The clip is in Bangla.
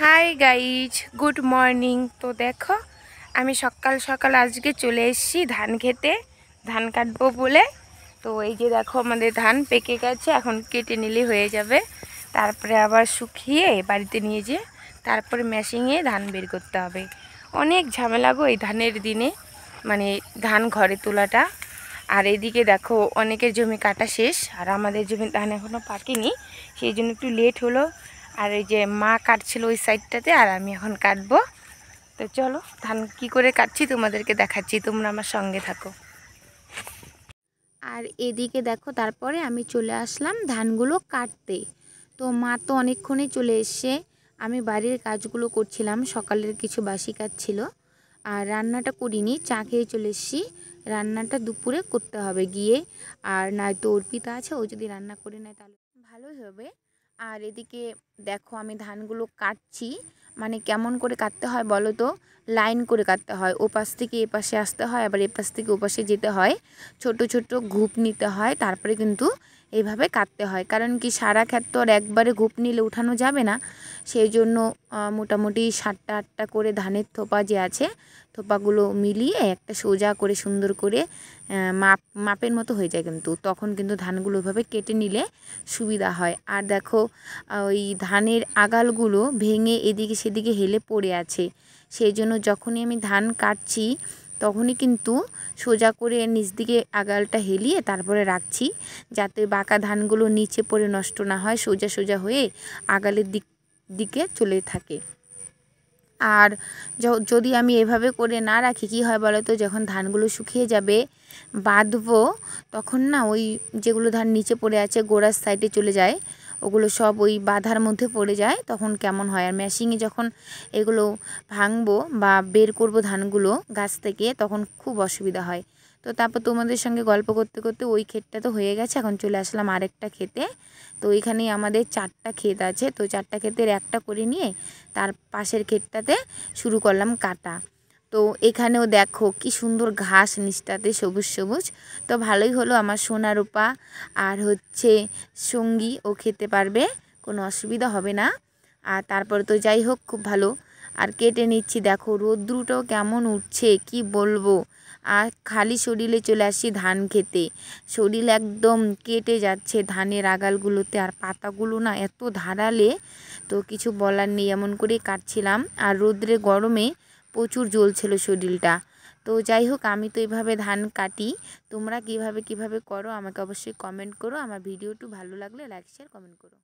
Hi guys, good morning. তো দেখো, আমি সকাল সকাল আজকে চলে এসেছি ধান খেতে, ধান কাটবো বলে। তো এই যে দেখো, আমাদের ধান পেকে গেছে, এখন কেটে নিলে হয়ে যাবে। তারপরে আবার শুকিয়ে বাড়িতে নিয়ে যেয়ে তারপরে মেশিনে ধান বের করতে হবে। অনেক ঝামেলা গো এই ধানের দিনে, মানে ধান ঘরে তোলাটা। আর এদিকে দেখো, অনেকের জমি কাটা শেষ, আর আমাদের জমি ধান এখনও পাকেনি, সেই জন্য একটু লেট হলো। আর এই যে মা কাটছিল ওই সাইডটাতে, আর আমি এখন কাটবো। তো চলো, ধান কি করে কাটছি তোমাদেরকে দেখাচ্ছি, তোমরা আমার সঙ্গে থাকো। আর এদিকে দেখো, তারপরে আমি চলে আসলাম ধানগুলো কাটতে। তো মা তো অনেকক্ষণই চলে এসছে, আমি বাড়ির কাজগুলো করছিলাম, সকালের কিছু বাসি কাজ ছিল। আর রান্নাটা করিনি, চা খেয়ে চলে এসেছি। রান্নাটা দুপুরে করতে হবে গিয়ে, আর নয়তো অর্পিতা আছে, ও যদি রান্না করে নেয় তাহলে ভালোই হবে। আর এদিকে দেখো, আমি ধানগুলো কাটছি। মানে কেমন করে কাটতে হয় বলো তো? লাইন করে কাটতে হয়, ও পাশ থেকে এ পাশে আসতে হয়, আবার এ পাশ থেকে ও পাশে যেতে হয়, ছোট ছোট ঘুপ নিতে হয়, তারপরে কিন্তু এইভাবে কাটতে হয়। কারণ কি, সারা ক্ষেত তো আর একবারে ঘুপ নিলে উঠানো যাবে না, সেই জন্য মোটামুটি 7টা-8টা করে ধানের থোপা যে আছে, থোপাগুলো মিলিয়ে একটা সোজা করে সুন্দর করে মাপের মতো হয়ে যায়। কিন্তু তখন কিন্তু ধানগুলো ওইভাবে কেটে নিলে সুবিধা হয়। আর দেখো, ওই ধানের আগালগুলো ভেঙে এদিকে সেদিকে হেলে পড়ে আছে, সেই জন্য যখনই আমি ধান কাটছি তখনই কিন্তু সোজা করে নিচ দিকে আগালটা হেলিয়ে তারপরে রাখছি, যাতে বাঁকা ধানগুলো নিচে পড়ে নষ্ট না হয়, সোজা সোজা হয়ে আগালের দিকে চলে থাকে। আর যদি আমি এভাবে করে না রাখি, কী হয় বলো তো? যখন ধানগুলো শুকিয়ে যাবে, বাঁধবো, তখন না ওই যেগুলো ধান নিচে পড়ে আছে গোড়ার সাইডে চলে যায়, ওগুলো সব ওই বাঁধার মধ্যে পড়ে যায়, তখন কেমন হয়। আর মেশিনে যখন এগুলো ভাঙবো বা বের করব ধানগুলো গাছ থেকে, তখন খুব অসুবিধা হয়। তো তারপর তোমাদের সঙ্গে গল্প করতে করতে ওই ক্ষেতটা তো হয়ে গেছে, এখন চলে আসলাম আরেকটা ক্ষেতে। তো এখানেই আমাদের 4টা ক্ষেত আছে, তো 4টা ক্ষেতের একটা করে নিয়ে তার পাশের ক্ষেতটাতে শুরু করলাম কাটা। তো এখানেও দেখো কি সুন্দর ঘাস, নিচটাতে সবুজ সবুজ। তো ভালোই হলো, আমার সোনা রূপা আর হচ্ছে সঙ্গী, ও খেতে পারবে, কোনো অসুবিধা হবে না। আর তারপরে তো যাই হোক, খুব ভালো। আর কেটে নিচ্ছি, দেখো রোদ্রুটাও কেমন উঠছে, কি বলবো। আর খালি শরীরে চলে আসছি ধান খেতে, শরীর একদম কেটে যাচ্ছে ধানের আগালগুলোতে, আর পাতাগুলো না এত ধারালে, তো কিছু বলার নেই, এমন করেই কাটছিলাম। আর রোদ্রে গরমে প্রচুর জ্বলছিল শরীরটা। তো যাই হোক, আমি তো এইভাবে ধান কাটি, তোমরা কিভাবে করো আমাকে অবশ্যই কমেন্ট করো। আমার ভিডিওটি ভালো লাগলে লাইক শেয়ার কমেন্ট করো।